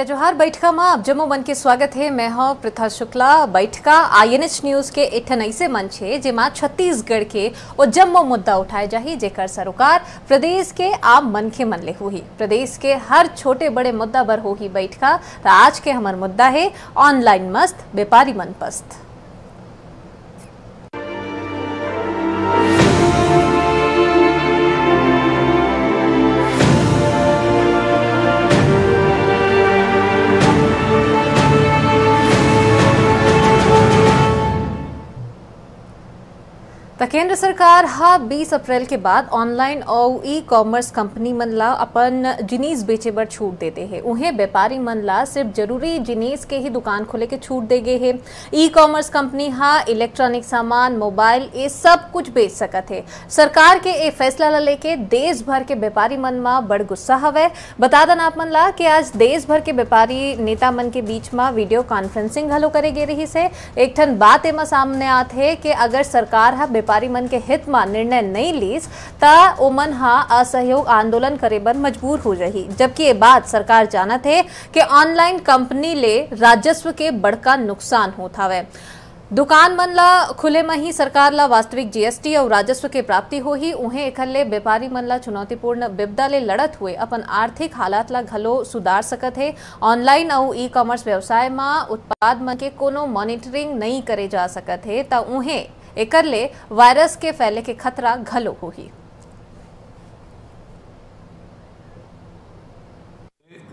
जय जोहार। बैठका में आप जम्मू मन के स्वागत है। मैं हूं प्रथा शुक्ला। बैठका INH न्यूज के एक ऐसे मंच है जेमा छत्तीसगढ़ के और जम्मू मुद्दा उठाए जाही जेकर सरोकार प्रदेश के आम मन के मन ले हुई। प्रदेश के हर छोटे बड़े मुद्दा पर होगी बैठका। तो आज के हमार मुद्दा है ऑनलाइन मस्त व्यापारी मन पस्त। केंद्र सरकार 20 अप्रैल के बाद ऑनलाइन और ई-कॉमर्स कंपनी मन ला अपन जिनिस बेचे बर छूट देते हैं। उन्हें व्यापारी मन ला सिर्फ जरूरी जिनिस के ही दुकान खोले के छूट दे गए है। ई-कॉमर्स कंपनी इलेक्ट्रॉनिक सामान, मोबाइल ये सब कुछ बेच सकत है। सरकार के ये फैसला ला लेके देश भर के व्यापारी मन में बड़ गुस्सा हवे। बता दन आप मन ला कि आज देश भर के व्यापारी नेता मन के बीच में वीडियो कॉन्फ्रेंसिंग घलो करे गे रही से। एक ठन बात एमा सामने आत है कि अगर सरकार व्यापारी मन के हित में निर्णय नहीं लीस ता ओमन असहयोग आंदोलन करे बर मजबूर हो जाही। जबकि ये बात सरकार जानत है कि ऑनलाइन कंपनी ले राजस्व के बड़का नुकसान होत हवे। दुकान मन ला खुले में ही सरकार ला वास्तविक GST और राजस्व के प्राप्ति हो ही। उन्हें एकले व्यापारी मन ला चुनौतीपूर्ण विपदा ले लड़त हुए अपन आर्थिक हालात ला घलो सुधार सकत है। ऑनलाइन और ई-कॉमर्स व्यवसाय में उत्पाद मन के कोनो मॉनिटरिंग नहीं करे जा सकत है ता उन्हें एकर ले वायरस के फैले के खतरा घलो होही।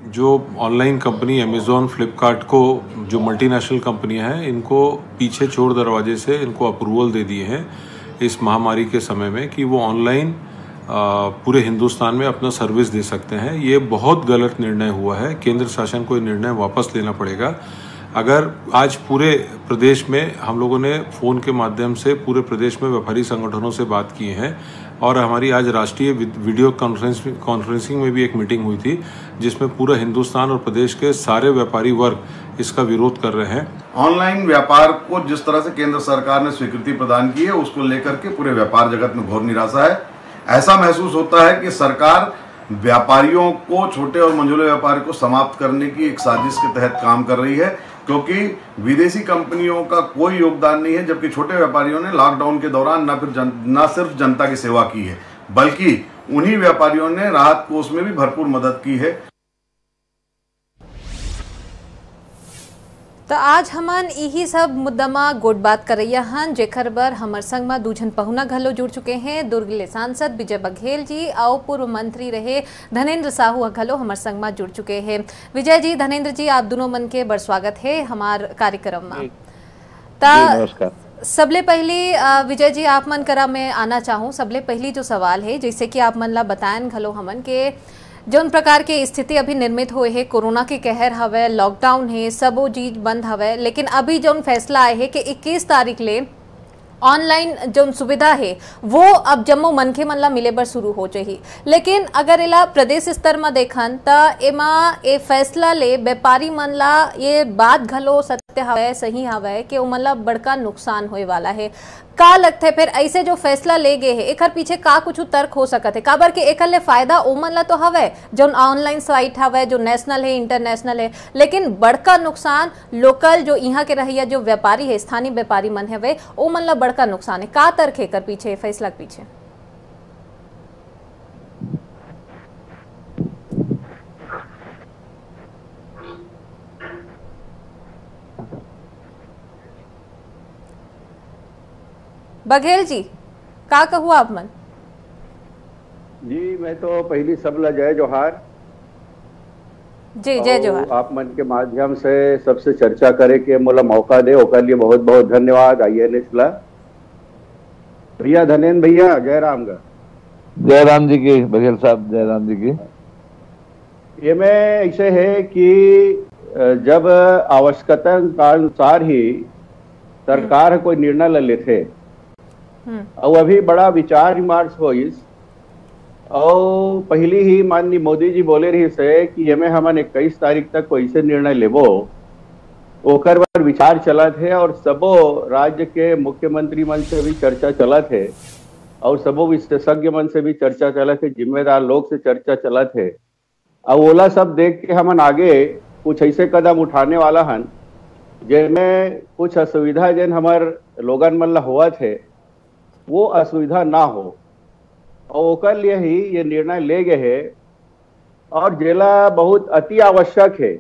जो ऑनलाइन कंपनी अमेज़ॉन, फ्लिपकार्ट को जो मल्टीनेशनल कंपनियां हैं इनको पीछे चोर दरवाजे से इनको अप्रूवल दे दिए हैं इस महामारी के समय में कि वो ऑनलाइन पूरे हिंदुस्तान में अपना सर्विस दे सकते हैं। ये बहुत गलत निर्णय हुआ है। केंद्र शासन को ये निर्णय वापस लेना पड़ेगा। अगर आज पूरे प्रदेश में हम लोगों ने फ़ोन के माध्यम से पूरे प्रदेश में व्यापारी संगठनों से बात की है और हमारी आज राष्ट्रीय वीडियो कॉन्फ्रेंसिंग में भी एक मीटिंग हुई थी जिसमें पूरा हिंदुस्तान और प्रदेश के सारे व्यापारी वर्ग इसका विरोध कर रहे हैं। ऑनलाइन व्यापार को जिस तरह से केंद्र सरकार ने स्वीकृति प्रदान की है उसको लेकर के पूरे व्यापार जगत में घोर निराशा है। ऐसा महसूस होता है कि सरकार व्यापारियों को, छोटे और मंझोले व्यापारी को समाप्त करने की एक साजिश के तहत काम कर रही है, क्योंकि विदेशी कंपनियों का कोई योगदान नहीं है। जबकि छोटे व्यापारियों ने लॉकडाउन के दौरान न सिर्फ जनता की सेवा की है बल्कि उन्हीं व्यापारियों ने राहत कोष में भी भरपूर मदद की है। तो आज हमन यही सब मुद्दा में गोट बात करैया हन जेकर बर हमर संग में दूजन पहुना घलो जुड़ चुके हैं। दुर्ग ले सांसद विजय बघेल जी और पूर्व मंत्री रहे धनेन्द्र साहू घलो हमर संग में जुड़ चुके हैं। विजय जी, धनेन्द्र जी, आप दोनों मन के बड़ स्वागत है हमार कार्यक्रम में। नमस्कार। सबले पहली विजय जी आप मन करा मैं आना चाहूँ। सबले पहली जो सवाल है, जैसे कि आप मन ला बतायन घलो हमन के जौन प्रकार के स्थिति अभी निर्मित हुए है, कोरोना के कहर हवे, लॉकडाउन है, सब वो चीज बंद हवे, लेकिन अभी जौन फैसला आए है कि 21 तारीख ले ऑनलाइन जो सुविधा है वो अब जम्मू मनखे मन ला मिले बर शुरू हो जाही। लेकिन अगर एला प्रदेश स्तर में देखन त एमा ए फैसला ले व्यापारी मन ला ये बात घलो सत्य हवे, सही हवे कि ओमन ला बड़का नुकसान होए वाला है। का लगता है फिर ऐसे जो फैसला ले गए है एकर पीछे का कुछ तर्क हो सकत है? काबर के एकर ले फायदा ओमन ला तो हवे जो ऑनलाइन साइट हवे, जो नेशनल है, इंटरनेशनल है, लेकिन बड़का नुकसान लोकल जो यहाँ के रहिया जो व्यापारी है, स्थानीय व्यापारी मन हवे, ओमन ला बड़का नुकसान है। का तर्क है एकर पीछे, फैसला के पीछे? बघेल जी, का कहूँ आप मन? जी, मैं तो पहली सबला जय जोहार जी। जय जोहार। आप मन के माध्यम से सबसे चर्चा करे के मोला मौका दे ओकर लिए बहुत बहुत धन्यवाद। INH ला भैया, धनेन्द्र भैया, जय राम गा। जय राम जी की बघेल साहब, जय राम जी की। ये में ऐसे है कि जब आवश्यकता के अनुसार ही सरकार कोई निर्णय ले लेते और अभी बड़ा विचार विमर्श हो इस और पहली ही माननीय मोदी जी बोले रही से कि ये में हमन 21 तारीख तक कोई से निर्णय लेबो ओकर पर विचार चलत है और सबो राज्य के मुख्यमंत्री मन से भी चर्चा चलत है और सबो विशेषज्ञ मन से भी चर्चा चलत है, जिम्मेदार लोग से चर्चा चलत है और ओला सब देख के हमन आगे कुछ ऐसे कदम उठाने वाला हन जिनमें कुछ असुविधा जिन हमार लोगन मन ला हुआ थे वो असुविधा ना हो, और ओकर लिए ही ये निर्णय ले गए है। और जेला बहुत अति आवश्यक है,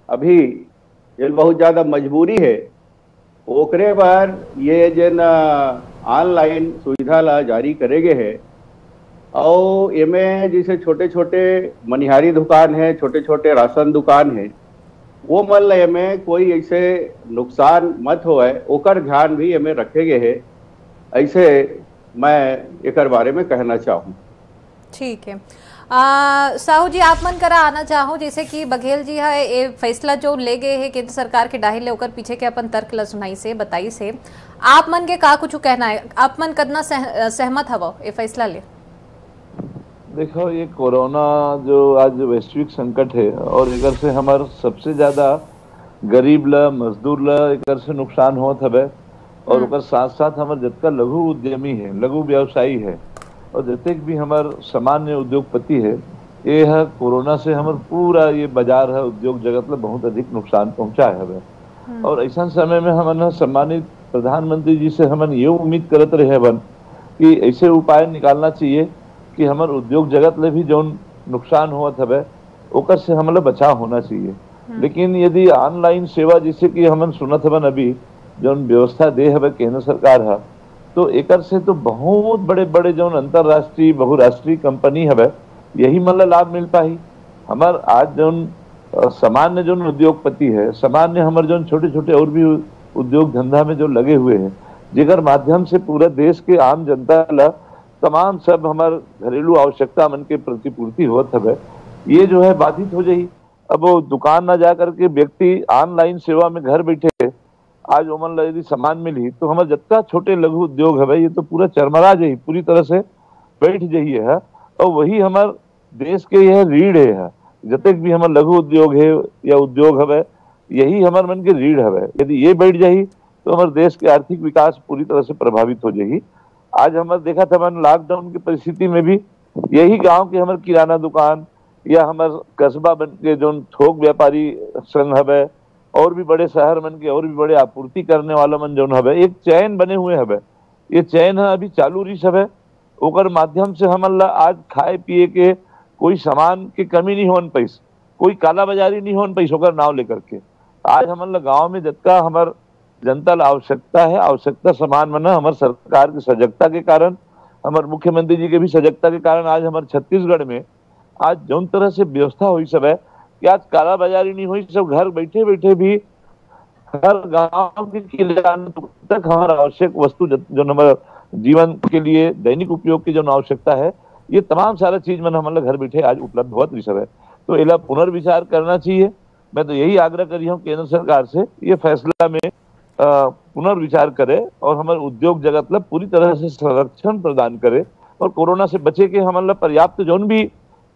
अभी जेल बहुत ज्यादा मजबूरी है, ओकरे बार ये जिन ऑनलाइन सुविधा ला जारी करेगे है। और इनमें जैसे छोटे छोटे मनिहारी दुकान है, छोटे छोटे राशन दुकान है, वो मन में कोई ऐसे नुकसान मत हो, ओकर ध्यान भी हमें रखे गए है। ऐसे मैं एक बारे में कहना चाहूँ। ठीक है। साहू जी, आप मन करा आना चाहो, जैसे कि बघेल जी है ये फैसला जो ले गए है केंद्र सरकार के डाही ले, ओकर पीछे के अपन तर्क ला सुनाई से बताई से आप मन के का कुछ कहना है? आप मन कितना सहमत हवो ये फैसला ले? देखो, ये कोरोना जो आज वैश्विक संकट है और एकर से हमार सबसे ज्यादा गरीब ला, मजदूर ला एकर से नुकसान होत हवे। और ओकर साथ साथ हमार जितना लघु उद्यमी है, लघु व्यवसायी है और जितने भी हमार सामान्य उद्योगपति है, ये है कोरोना से हमार पूरा ये बाजार है उद्योग जगत में बहुत अधिक नुकसान पहुंचा है। और ऐसा समय में हमन सम्मानित प्रधानमंत्री जी से हमन ये उम्मीद करते रहे बन कि ऐसे उपाय निकालना चाहिए कि हमार उद्योग जगत ले भी जो नुकसान हुआ है ओकर से हमला बचाव होना चाहिए। लेकिन यदि ऑनलाइन सेवा जैसे कि हमन सुनत हवन अभी जो व्यवस्था दे हवे केंद्र सरकार है, तो एकर से तो बहुत बड़े बड़े जो अंतरराष्ट्रीय बहुराष्ट्रीय कंपनी हवे यही मतलब लाभ मिल पाई। हमार आज जो सामान्य जो उद्योगपति है, सामान्य हमारे जो छोटे छोटे और भी उद्योग धंधा में जो लगे हुए हैं, जेकर माध्यम से पूरा देश के आम जनता ला तमाम सब हमार घरेलू आवश्यकता मन के प्रतिपूर्ति होत हवे, ये जो है बाधित हो जाही। अब वो दुकान ना जा करके व्यक्ति ऑनलाइन सेवा में घर बैठे आज ओमन यदि सामान मिली तो हमारे जितना छोटे लघु उद्योग है ये तो पूरा चरमरा जाही, पूरी तरह से बैठ जाइए है। और वही हमारे देश के यह रीढ़ है, जितने भी हमारे लघु उद्योग है या उद्योग है यही हमारे मन के रीढ़ है। यदि ये बैठ जाही तो हमारे देश के आर्थिक विकास पूरी तरह से प्रभावित हो जाही। आज हमारे देखा था मैंने लॉकडाउन की परिस्थिति में भी यही गांव के हमारे किराना दुकान या हमारे कस्बा बन के जो थोक व्यापारी संघ है और भी बड़े शहर मन के और भी बड़े आपूर्ति करने वाला मन जो है एक चैन बने हुए है। ये चैन है अभी चालू रही सब है, ओकर माध्यम से हमन आज खाए पिए के कोई सामान की कमी नहीं होन पैस, कोई काला बाजारी नहीं होन पैस ओकर नाव लेकर के। आज हमन गाँव में जितना हमार जनता ला आवश्यकता है, आवश्यकता सामान मना हमारे सरकार की सजगता के कारण, हमारे मुख्यमंत्री जी के भी सजगता के कारण आज हमारे छत्तीसगढ़ में आज जो तरह से व्यवस्था हुई सब है कि आज काला बाजारी नहीं हुई, सब घर बैठे बैठे भी हर गांव के किराना तक हमारा आवश्यक वस्तु जो हमारे जीवन के लिए दैनिक उपयोग की जो आवश्यकता है ये तमाम सारा चीज मन हमारे घर बैठे आज उपलब्ध होत रही सब है। तो इला पुनर्विचार करना चाहिए। मैं तो यही आग्रह करी हूँ केंद्र सरकार से, ये फैसला में पुनर्विचार करे और हमारे उद्योग जगत ला पूरी तरह से संरक्षण प्रदान करे और कोरोना से बचे के हमारे पर्याप्त जोन भी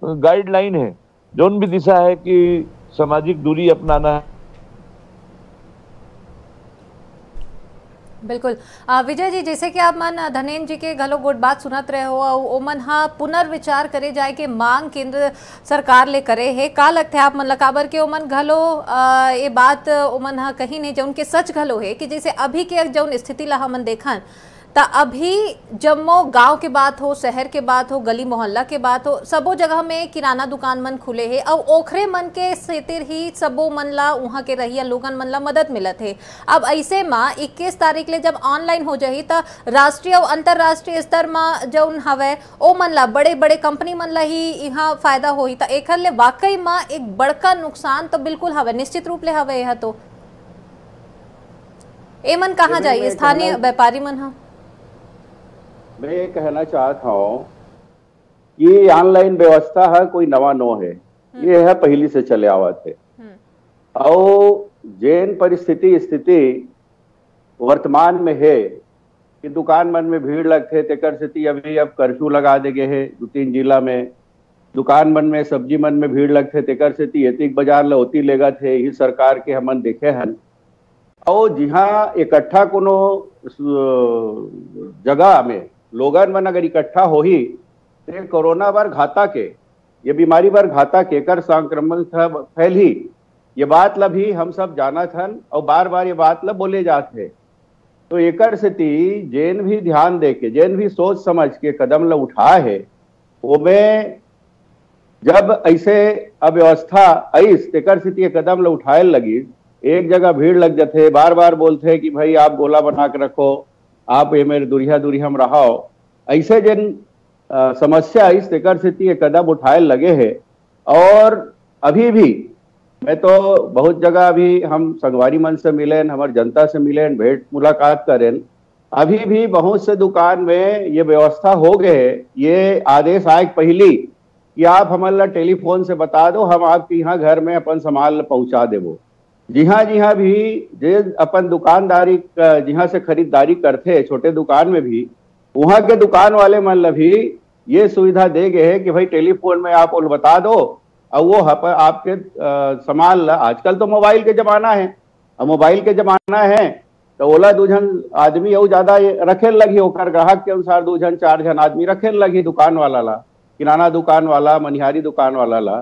गाइडलाइन है, जोन भी दिशा है कि सामाजिक दूरी अपनाना है। बिल्कुल। विजय जी, जैसे कि आप मन धनेन्द्र जी के घलो गोट बात सुनत रहे हो, ओमन हा पुनर्विचार करे जाए के मांग केंद्र सरकार ले करे है, का लगते है आप मन काबर के ओमन घलो ये बात ओमन हा कहीं नहीं जो उनके सच घलो है कि जैसे अभी के जो स्थिति ला हमन देखन ता अभी जम्मो गांव के बात हो, शहर के बात हो, गली मोहल्ला के बात हो, सबो जगह में किराना दुकान मन खुले है और ओखरे मन के सेतिर ही सबो मन ला वहाँ के रहिया लोगन मन ला मदद मिलत है। अब ऐसे में 21 तारीख ले जब ऑनलाइन हो जाही ता राष्ट्रीय और अंतरराष्ट्रीय स्तर में जौन हवे ओ मन ला बड़े बड़े कंपनी मन ला ही यहाँ फायदा होही, ता एखर ले वाकई में एक बड़का नुकसान तो बिल्कुल हवे, निश्चित रूप ले हवे। यह तो ए मन कहाँ जाइए स्थानीय व्यापारी मन हा? मैं ये कहना चाहता हूँ कि ऑनलाइन व्यवस्था है कोई नवा नो है, ये है पहली से चले आवत है। और जैन परिस्थिति स्थिति वर्तमान में है कि दुकान मन में भीड़ लगते तेकर स्थिति अभी अब कर्फ्यू लगा दे गए है 2-3 जिला में। दुकान मन में सब्जी मन में भीड़ लगते तेकर स्थिति एतिक बाजार लौती लेगा थे ही सरकार के हमन देखे हन। और जहाँ इकट्ठा कोनो जगह में लोगन मन अगर इकट्ठा हो ही तो कोरोना बार घाता के, ये बीमारी बार घाता के कर संक्रमण फैल ही ये बात ला भी हम सब जाना थन और बार बार ये बात ला बोले जाते। तो एकर स्थिति जेन भी ध्यान दे के, जेन भी सोच समझ के कदम ला उठा है, वो में जब ऐसे अव्यवस्था ऐस एकर स्थिति कदम ला उठाए लगी, एक जगह भीड़ लग जाते, बार बार बोलते कि भाई आप गोला बना के रखो, आप ये मेरे दुरिया दुरिया हम रहाओ, ऐसे जिन समस्या इस एकर स्थिति कदम उठाए लगे है। और अभी भी मैं तो बहुत जगह अभी हम संगवारी मन से मिलें, हमारे जनता से मिलें, भेंट मुलाकात करें, अभी भी बहुत से दुकान में ये व्यवस्था हो गए, ये आदेश आए पहली कि आप हमारा टेलीफोन से बता दो, हम आपके यहाँ घर में अपन सामान पहुंचा देवो। जी हाँ भी जे अपन दुकानदारी जहाँ से खरीदारी करते छोटे दुकान में भी, वहां के दुकान वाले मन भी ये सुविधा दे गए है कि भाई टेलीफोन में आप बता दो और वो आपके सामान आजकल तो मोबाइल के जमाना है, और मोबाइल के जमाना है तो ओला 2 जन आदमी और ज्यादा रखे लगी, होकर ग्राहक के अनुसार 2 जन 4 जन आदमी रखे लगी, दुकान वाला ला, किराना दुकान वाला, मनिहारी दुकान वाला ला।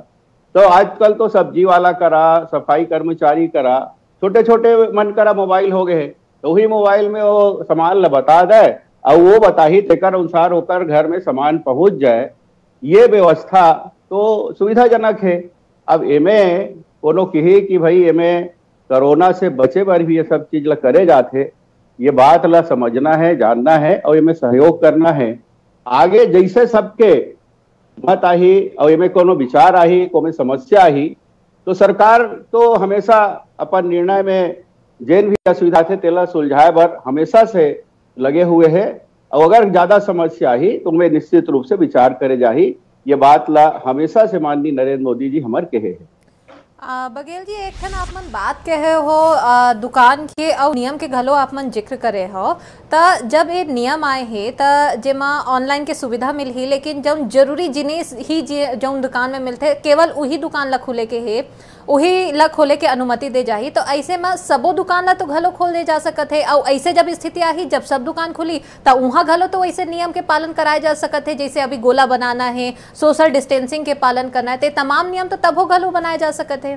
तो आजकल तो सब्जी वाला करा, सफाई कर्मचारी करा, छोटे छोटे मन करा मोबाइल हो गए, तो वही मोबाइल में वो सामान बता दे और वो बता ही तेकर अनुसार होकर घर में सामान पहुंच जाए। ये व्यवस्था तो सुविधाजनक है। अब एमे कोनो कही कि भाई एमे कोरोना से बचे बार भी ये सब चीज ला करे जाते, ये बात ला समझना है, जानना है और एमे सहयोग करना है। आगे जैसे सबके मत आही और एमे कोनो विचार आही, कोनो समस्या आही, तो सरकार तो हमेशा अपन निर्णय में जेन भी असुविधा थे तेला सुलझाए बर हमेशा से लगे हुए है। और अगर ज्यादा समस्या आही तो मैं निश्चित रूप से विचार करे जाही। ये बात ला हमेशा से माननीय नरेंद्र मोदी जी हमार कहे है। बघेल जी, एक ठन आप मन बात कहे हो दुकान के और नियम के घलो आप मन जिक्र करे हो, त जब ये नियम आए हे त जेमा ऑनलाइन के सुविधा मिल ही, लेकिन जब जरूरी जिनिस ही जो दुकान में मिलते केवल वही दुकान ला खुले के है, वही ला खोले के अनुमति दे जाही। तो ऐसे में सबो दुकान ला तो घलो खोल दे जा सकत है, और ऐसे जब स्थिति आही जब सब दुकान खुली तो वहां घलो तो वैसे नियम के पालन कराए जा सकत है, जैसे अभी गोला बनाना है, सोशल डिस्टेंसिंग के पालन करना है, तो तमाम नियम तो तब हो घलो बनाए जा सकत है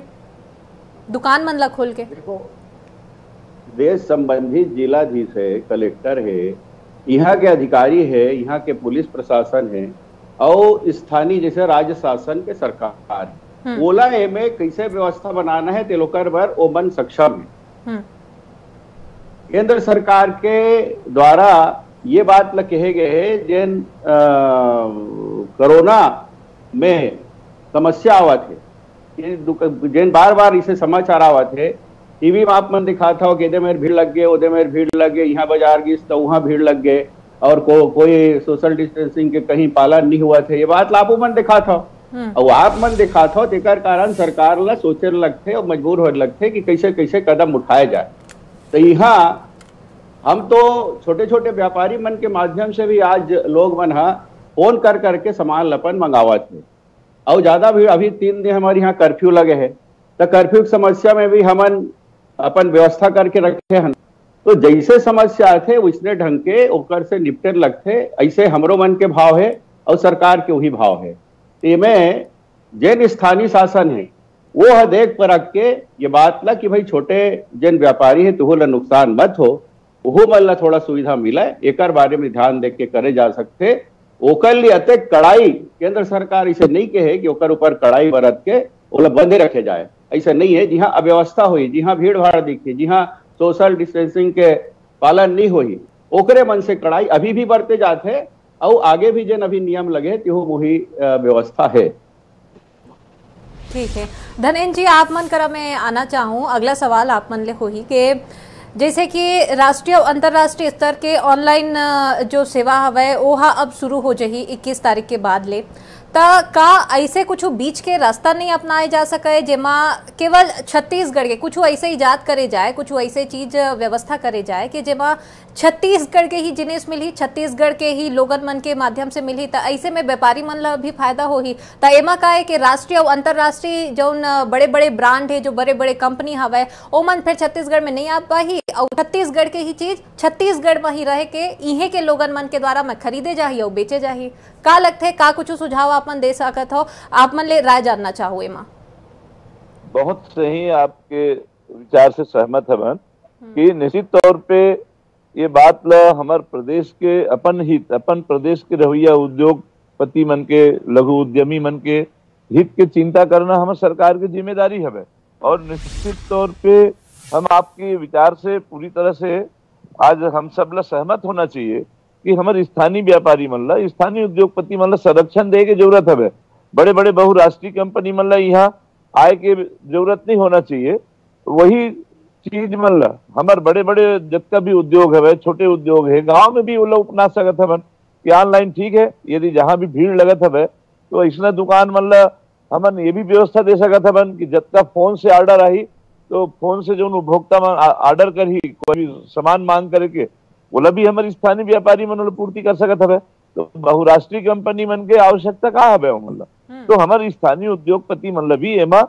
दुकान मन ला खोल के। देखो, देश संबंधी जिलाधीश है, कलेक्टर है, यहाँ के अधिकारी है, यहाँ के पुलिस प्रशासन है और स्थानीय जैसे राज्य शासन के सरकार, ओला में कैसे व्यवस्था बनाना है तेलोकर बर ओमन सक्षम है। केंद्र सरकार के द्वारा ये बात ल कहे गए है, जिन कोरोना में समस्या आवत है, जिन बार बार इसे समाचार आवत है, टीवी में आप मन दिखाता हो कि इधर मेरे भीड़ लग गए, उधर मेरे भीड़ लग गए, यहाँ बाजार गिस तो वहां भीड़ लग गए, और कोई सोशल डिस्टेंसिंग के कहीं पालन नहीं हुआ थे। ये बात ला आप मन दिखाता हो और आप मन दिखाता हो, तेकर कारण सरकार ला सोचे लगते और मजबूर हो लगते कि कैसे कैसे कदम उठाए जाए। तो यहाँ हम तो छोटे छोटे व्यापारी मन के माध्यम से भी आज लोग मन फोन कर करके सामान लपन मंगावत है, और ज्यादा भी अभी 3 दिन हमारे यहाँ कर्फ्यू लगे है, तो कर्फ्यू की समस्या में भी हमन अपन व्यवस्था करके रखे हैं। तो जैसे समस्या आते उसने ढंग के ओकर से निपटे लगते, ऐसे हमरो मन के भाव है और सरकार के वही भाव है। में जिन स्थानीय शासन है वो देख परख के ये बात ला कि भाई छोटे जिन व्यापारी है तो ला नुकसान मत हो, वो मन ला थोड़ा सुविधा मिले, एक बारे में ध्यान देख के करे जा सकते। ओकर लिए अते कड़ाई केंद्र सरकार इसे नहीं कहे कि ओकर ऊपर कड़ाई बरत के ओला बंधे रखे जाए, ऐसा नहीं है। जहाँ अव्यवस्था हुई, जहाँ भीड़ भाड़ दिखी, जहाँ सोशल डिस्टेंसिंग के पालन नहीं हुई, ओकरे मन से कड़ाई अभी भी बरते जाते और आगे भी जिन अभी नियम लगे तो वही व्यवस्था है। ठीक है धनेन्द्र जी, आप मन करा मैं आना चाहूँ, अगला सवाल आप मन ले हो ही के जैसे कि राष्ट्रीय और अंतर्राष्ट्रीय स्तर के ऑनलाइन जो सेवा हवे ओहा अब शुरू हो जाही 21 तारीख के बाद ले, का ऐसे कुछ बीच के रास्ता नहीं अपनाए जा सके जेमा केवल छत्तीसगढ़ के कुछ ऐसे इजाद करे जाए, कुछ ऐसे चीज व्यवस्था करे जाए कि जेमा छत्तीसगढ़ के ही जिनिस मिली, छत्तीसगढ़ के ही लोगन मन के माध्यम से मिली, तो ऐसे में व्यापारी मन ला भी फायदा हो ही। तो एमा का है कि राष्ट्रीय और अंतर्राष्ट्रीय जो बड़े बड़े ब्रांड है, जो बड़े बड़े कंपनी हवे ओ मन फिर छत्तीसगढ़ में नहीं आ पाही, और छत्तीसगढ़ के ही चीज छत्तीसगढ़ में ही रह के इहे के लोगन मन के द्वारा में खरीदे जाही और बेचे जाही। का लगते का कुछ सुझाव आप मन दे सकत हो, आप मन ले राय जानना चाहो एमा। बहुत सही आपके विचार से सहमत है बहन कि निश्चित तौर पे ये बात ल हमार प्रदेश के अपन हित, अपन प्रदेश के रवैया उद्योगपति मन के, लघु उद्यमी मन के हित के चिंता करना हमारे सरकार की जिम्मेदारी है। और निश्चित तौर पे हम आपके विचार से पूरी तरह से आज हम सब ला सहमत होना चाहिए कि हमारे स्थानीय व्यापारी मन ला, स्थानीय उद्योगपति मन ला संरक्षण दे के जरूरत है। बड़े बड़े बहुराष्ट्रीय कंपनी मन ला यहाँ आय के जरूरत नहीं होना चाहिए। वही चीज मन ला हमारे बड़े बड़े जितना भी उद्योग है, छोटे उद्योग है, गांव में भी वो लोग अपना सकत है कि ऑनलाइन ठीक है, यदि जहां भी भीड़ लगत है तो ऐसा दुकान मन ला हमन ये भी व्यवस्था दे सकत है कि जितना फोन से ऑर्डर आई तो फोन से जो उपभोक्ता ऑर्डर कर ही कोई सामान मांग करके बोला भी हमारे स्थानीय व्यापारी मन पूर्ति कर सकत है। तो बहुराष्ट्रीय कंपनी मन के आवश्यकता कहाँ है मतलब, तो हमारे स्थानीय उद्योगपति मन भी एमा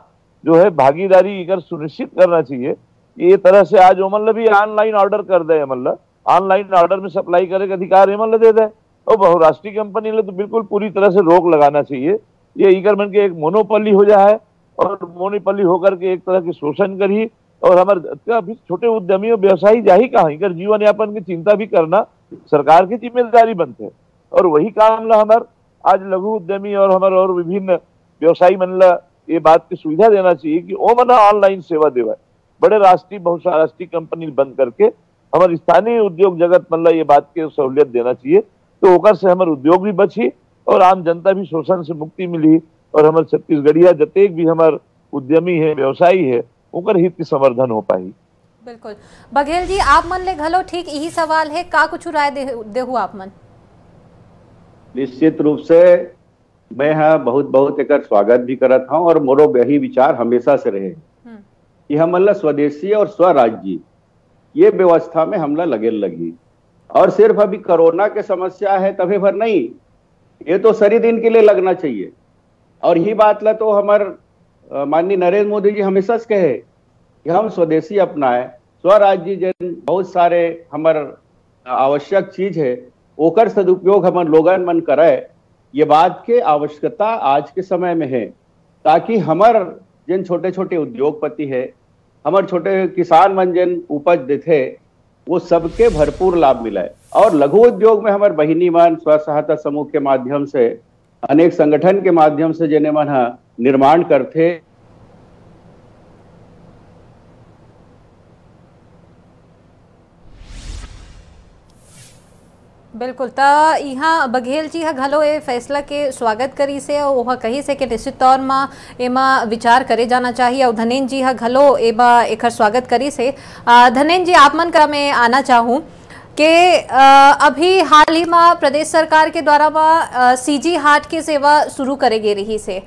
जो है भागीदारी अगर सुनिश्चित करना चाहिए। ये तरह से आज मतलब भी ऑनलाइन ऑर्डर कर दे, मतलब ऑनलाइन ऑर्डर में सप्लाई करे का अधिकार मतलब दे दे। और बहुराष्ट्रीय कंपनी ले तो बिल्कुल पूरी तरह से रोक लगाना चाहिए। ये इकर मन के एक मोनोपोली हो जाए और मोनोपोली होकर के एक तरह की शोषण करी। और हमारे अभी छोटे उद्यमी और व्यवसायी जाही कहाँ इकर जीवन यापन की चिंता भी करना सरकार की जिम्मेदारी बनते। और वही काम ला हमार आज लघु उद्यमी और हमारे और विभिन्न व्यवसायी मन ला ये बात की सुविधा देना चाहिए कि वो मना ऑनलाइन सेवा देवा। बड़े राष्ट्रीय बहुराष्ट्रीय कंपनी बंद करके हमारे स्थानीय उद्योग जगत मतलब ये बात की सहूलियत देना चाहिए। तो ओकर से हमारे उद्योग भी बची और आम जनता भी शोषण से मुक्ति मिली। और हमारे छत्तीसगढ़िया जतेक भी हमारे उद्यमी है, व्यवसायी है, ओकर हित की संवर्धन हो पाई। बिल्कुल बघेल जी, आप मन ले घलो ठीक यही सवाल है, का कुछ राय देहु आप मन? निश्चित रूप से मैं हाँ बहुत बहुत एक स्वागत भी करत हूँ और मोरो यही विचार हमेशा से रहे कि हमला स्वदेशी और स्वराज्य ये व्यवस्था में हमला लगे लगी। और सिर्फ अभी कोरोना के समस्या है तभी भर नहीं, ये तो सारी दिन के लिए लगना चाहिए। और यही बात ला तो हमार माननीय नरेंद्र मोदी जी हमेशा से कहे कि हम स्वदेशी अपनाए, स्वराज्य जन बहुत सारे हमार आवश्यक चीज है ओकर सदुपयोग हमार लोगन मन करे। ये बात के आवश्यकता आज के समय में है ताकि हमार जिन छोटे छोटे उद्योगपति है, हमारे छोटे किसान मन जिन उपज देते वो सबके भरपूर लाभ मिला है। और लघु उद्योग में हमारे बहिनी मन स्व सहायता समूह के माध्यम से, अनेक संगठन के माध्यम से जिन्हें मन निर्माण करते। बिल्कुल, तो यहाँ बघेल जी घलो ये फैसला के स्वागत करी से और वह कही से कि निश्चित तौर में एमा विचार करे जाना चाहिए। और धनेन जी घलो एमा एकर स्वागत करी से। धनेन जी, आप मन का मैं आना चाहूँ कि अभी हाल ही में प्रदेश सरकार के द्वारा में सीजी हाट की सेवा शुरू करे गे रही से,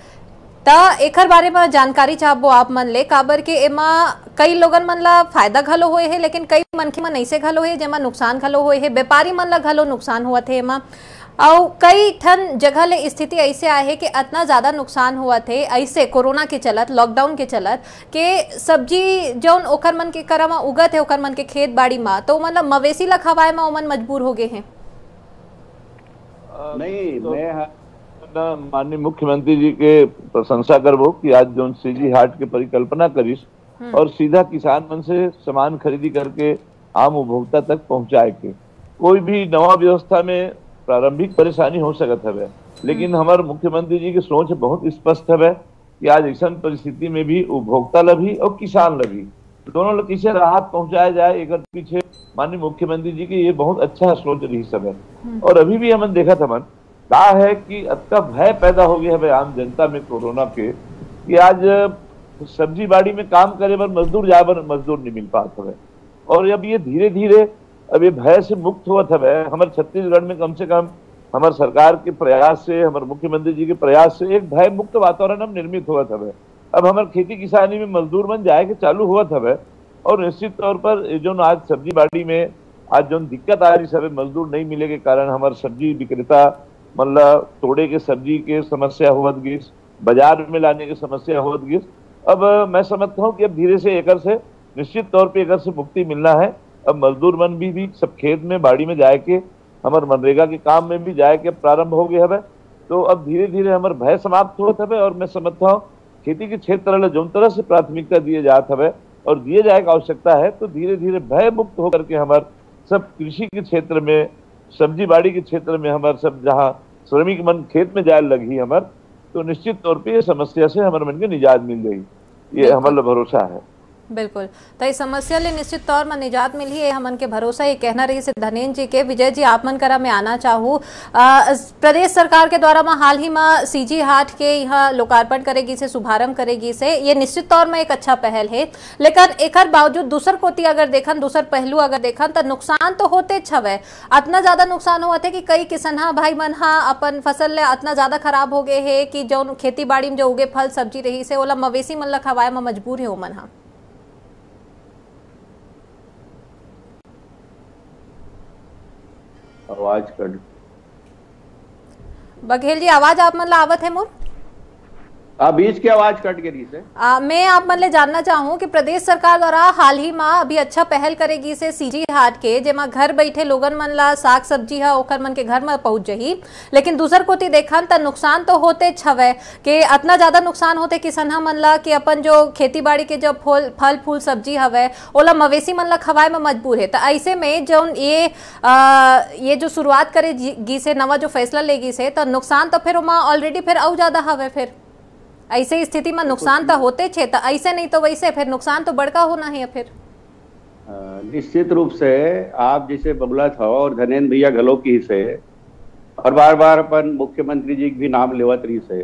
ता एकर बारे में जानकारी चाहबो आप मन ले, काबर के एमा कई लोगन मन ला फायदा घलो होए है लेकिन कई मनखे मन ऐसे घलो है जेमा नुकसान घलो होए है, व्यापारी मन ला घलो नुकसान हुआ थे एमा। और कई ठन जगह ले स्थिति ऐसे आए है कि इतना ज्यादा नुकसान हुआ थे ऐसे कोरोना के चलत, लॉकडाउन के चलत के सब्जी जौन ओकर मन के करा में उगत है ओकर मन के खेत बाड़ी में, तो मतलब मवेशी ला खवाए में ओमन मजबूर हो गए हैं। नहीं, मैं माननीय मुख्यमंत्री जी के प्रशंसा करबो कि आज जो सीजी हाट के परिकल्पना करिस और सीधा किसान मन से सामान खरीदी करके आम उपभोक्ता तक पहुंचाए के। कोई भी नवा व्यवस्था में प्रारंभिक परेशानी हो सकत है, लेकिन हमारे मुख्यमंत्री जी की सोच बहुत स्पष्ट है कि आज ऐसा परिस्थिति में भी उपभोक्ता लभी और किसान लभी दोनों लोग किसे राहत पहुंचाया जाए, एक पीछे माननीय मुख्यमंत्री जी की ये बहुत अच्छा सोच रही सब है। और अभी भी हमने देखा था मन कहा है कि अतका भय पैदा हो गया है आम जनता में कोरोना के कि आज सब्जी बाड़ी में काम करे पर मजदूर जाए पर मजदूर नहीं मिल पाता है। और अब ये धीरे धीरे अब ये भय से मुक्त हुआ था। हमारे छत्तीसगढ़ में कम से कम हमारे सरकार के प्रयास से, हमारे मुख्यमंत्री जी के प्रयास से एक भय मुक्त वातावरण अब निर्मित हुआ था। अब हमारे खेती किसानी में मजदूर बन जाए के चालू हुआ था। और निश्चित तौर पर जो आज सब्जी बाड़ी में आज जो दिक्कत आ रही सब मजदूर नहीं मिले के कारण हमारे सब्जी विक्रेता मतलब तोड़े के सब्जी के समस्या होत गई, बाजार में लाने की समस्या होत गई। अब मैं समझता हूँ कि अब धीरे से एकर से निश्चित तौर पे एकर से मुक्ति मिलना है। अब मजदूर मन भी सब खेत में बाड़ी में जाए के हमारे मनरेगा के काम में भी जाए के प्रारंभ हो गया है। तो अब धीरे धीरे हमारे भय समाप्त होता है और मैं समझता हूँ खेती के क्षेत्र ला जो तरह से प्राथमिकता दिए जात हवे और दिए जाए की आवश्यकता है, तो धीरे धीरे भय मुक्त होकर के हमार सब कृषि के क्षेत्र में, सब्जी बाड़ी के क्षेत्र में हमार सब जहाँ श्रमिक मन खेत में जाए लगी हमार, तो निश्चित तौर पे ये समस्या से हमारे मन के निजात मिल जाई, ये हमारा भरोसा है। बिल्कुल, तो इस समस्या ले निश्चित तौर में निजात मिली है, हमन के भरोसा ये कहना रही से धनेन्द्र जी के। विजय जी, आप मन करा में आना चाहूँ, प्रदेश सरकार के द्वारा में हाल ही में सीजी हाट के यहाँ लोकार्पण करेगी से, शुभारंभ करेगी से, ये निश्चित तौर में एक अच्छा पहल है, लेकिन एक बावजूद दूसर कोती अगर देखन, दूसर पहलू अगर देखन तो नुकसान तो होते छवे। इतना ज्यादा नुकसान हुआ थे कि कई किसान भाई मन हा अपन फसल ले इतना ज्यादा खराब हो गए है कि जो खेती बाड़ी में जो उगे फल सब्जी रही से ओला मवेशी मन ला खवाए में मजबूर है ओमन हा। आवाज कट बघेल जी, आवाज आप मतलब आवत है मोर? बीच की आवाज कट गई से। मैं आप मन ले जानना चाहूँ कि प्रदेश सरकार द्वारा हाल ही में अभी अच्छा पहल करेगी से सीजी हाट के, जेमा घर बैठे लोगन मन ला साग सब्जी है ओकर मन के घर में पहुंच जाही, लेकिन दूसर कोती देखन त नुकसान तो होते छवे कि इतना ज्यादा नुकसान होते किसान मन ला कि अपन जो खेती बाड़ी के जो फल फूल सब्जी हवे ओला मवेशी मन ला खवाए में मजबूर है। तो ऐसे में जो ये जो शुरुआत करेगी से, नवा जो फैसला लेगी से, तो नुकसान तो फिर ऑलरेडी फिर और ज्यादा हवे। फिर ऐसे स्थिति में नुकसान तो होते छे, तो ऐसे नहीं तो वैसे फिर नुकसान तो बड़का होना है। फिर निश्चित रूप से आप जैसे बबला था और धनेन्द्र भैया घलो की से, और बार बार अपन मुख्यमंत्री जी भी नाम लेवत रही से,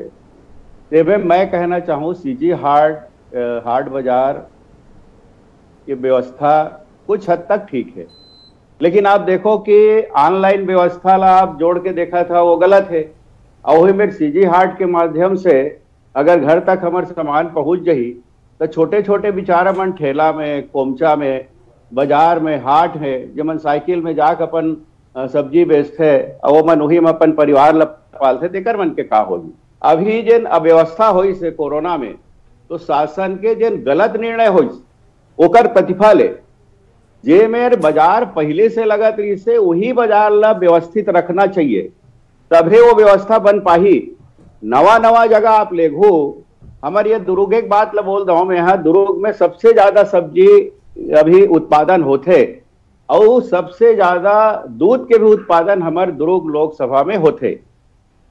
तेवे मैं कहना चाहूँ सीजी हाट बाजार की व्यवस्था कुछ हद तक ठीक है, लेकिन आप देखो कि ऑनलाइन व्यवस्था ला आप जोड़ के देखा था वो गलत है। और वही में सीजी हाट के माध्यम से अगर घर तक हमारे सामान पहुंच जाही तो छोटे छोटे बेचारा मन ठेला में, कोमचा में, बाजार में, हाट है, जमन साइकिल में जाकर अपन सब्जी बेचते और वो मन वही में अपन परिवार ला पालते, तेकर मन के का होगी। अभी जिन अव्यवस्था हुई से कोरोना में, तो शासन के जिन गलत निर्णय हुई ओकर प्रतिफल है। जे मेरे बाजार पहले से लगत रही से वही बाजार ला व्यवस्थित रखना चाहिए, तभी वो व्यवस्था बन पाही। नवा जगह आप ले घो, हमारे ये दुर्ग एक बात ला बोल रहा हूं मैं, यहाँ दुर्ग में सबसे ज्यादा सब्जी अभी उत्पादन होते और सबसे ज्यादा दूध के भी उत्पादन हमारे दुर्ग लोकसभा में होते।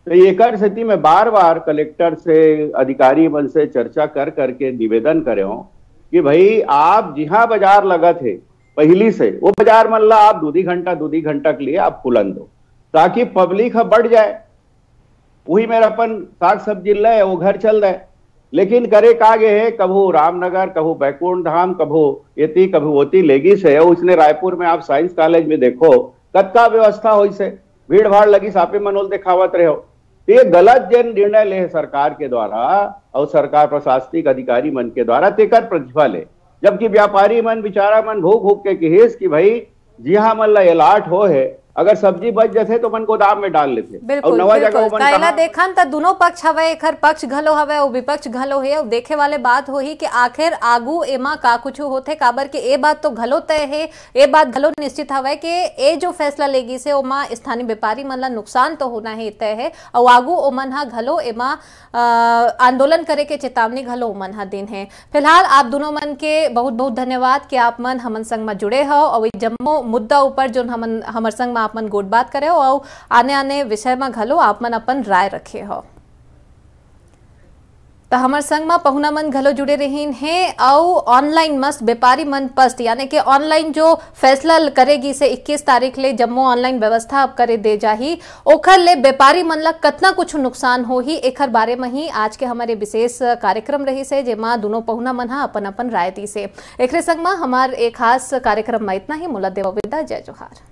तो एक स्थिति में बार बार कलेक्टर से, अधिकारी मन से चर्चा कर करके निवेदन करे हो कि भाई आप जहां बाजार लगा थे पहली से, वो बाजार मन ला आप 2 घंटा के लिए आप खुलन दो, ताकि पब्लिक बढ़ जाए। वही मेरा अपन साग सब्जी ले वो घर चल रहे, लेकिन करे कागे है, कभू रामनगर, कभू बैकुंठ धाम, कभू येती, कभू ओती लेगी से। उसने रायपुर में आप साइंस कॉलेज में देखो कत्का व्यवस्था हुई से, भीड़ भाड़ लगी, सापे मनोल दिखावत रहे हो। ये गलत जन निर्णय ले सरकार के द्वारा और सरकार प्रशासनिक अधिकारी मन के द्वारा, तेकर प्रतिफल है। जबकि व्यापारी मन बेचारा मन भूख भूख के कहेस कि भाई जी हाँ मन ला अलाट हो है, अगर सब्जी बच जाते तो मन गोदाम में डाल लेते। और नवा जगह देखन तो दोनों पक्ष हवे, एकर पक्ष घलो हवे और विपक्ष घलो है। और देखे वाले बात होही कि आखिर आगू एमा का कुछ होते, काबर के ए बात तो घलो तय है, ए बात घलो निश्चित हवे कि ए जो फैसला लेगी से ओमा स्थानीय व्यापारी मन ला नुकसान तो होना है तय है, और आगू ओमन हा घलो एमा आंदोलन करे के चेतावनी घलो ओमन हा दिन है। फिलहाल आप दोनों मन के बहुत बहुत धन्यवाद कि आप मन हमन संग में जुड़े हो और जम्मो मुद्दा ऊपर जो हमर संग में आप मन गोट बात करे हो और आने विषय में घलो आप मन अपन राय रखे हो। तो हमार संग में पहुना मन घलो जुड़े रहीन है और ऑनलाइन मस्त व्यापारी मन पस्त, यानी कि ऑनलाइन जो फैसला करेगी से 21 तारीख ले जम्मो ऑनलाइन व्यवस्था अब करे दे जाही, ओखर ले व्यापारी मन ला कतना कुछ नुकसान हो ही, एखर बारे में ही आज के हमारे विशेष कार्यक्रम रही से, जेमा दोनों पहुना मन हा अपन अपन राय दी से। एकरे संग में हमार एक खास कार्यक्रम में इतना ही। मुला देव विदा, जय जोहार।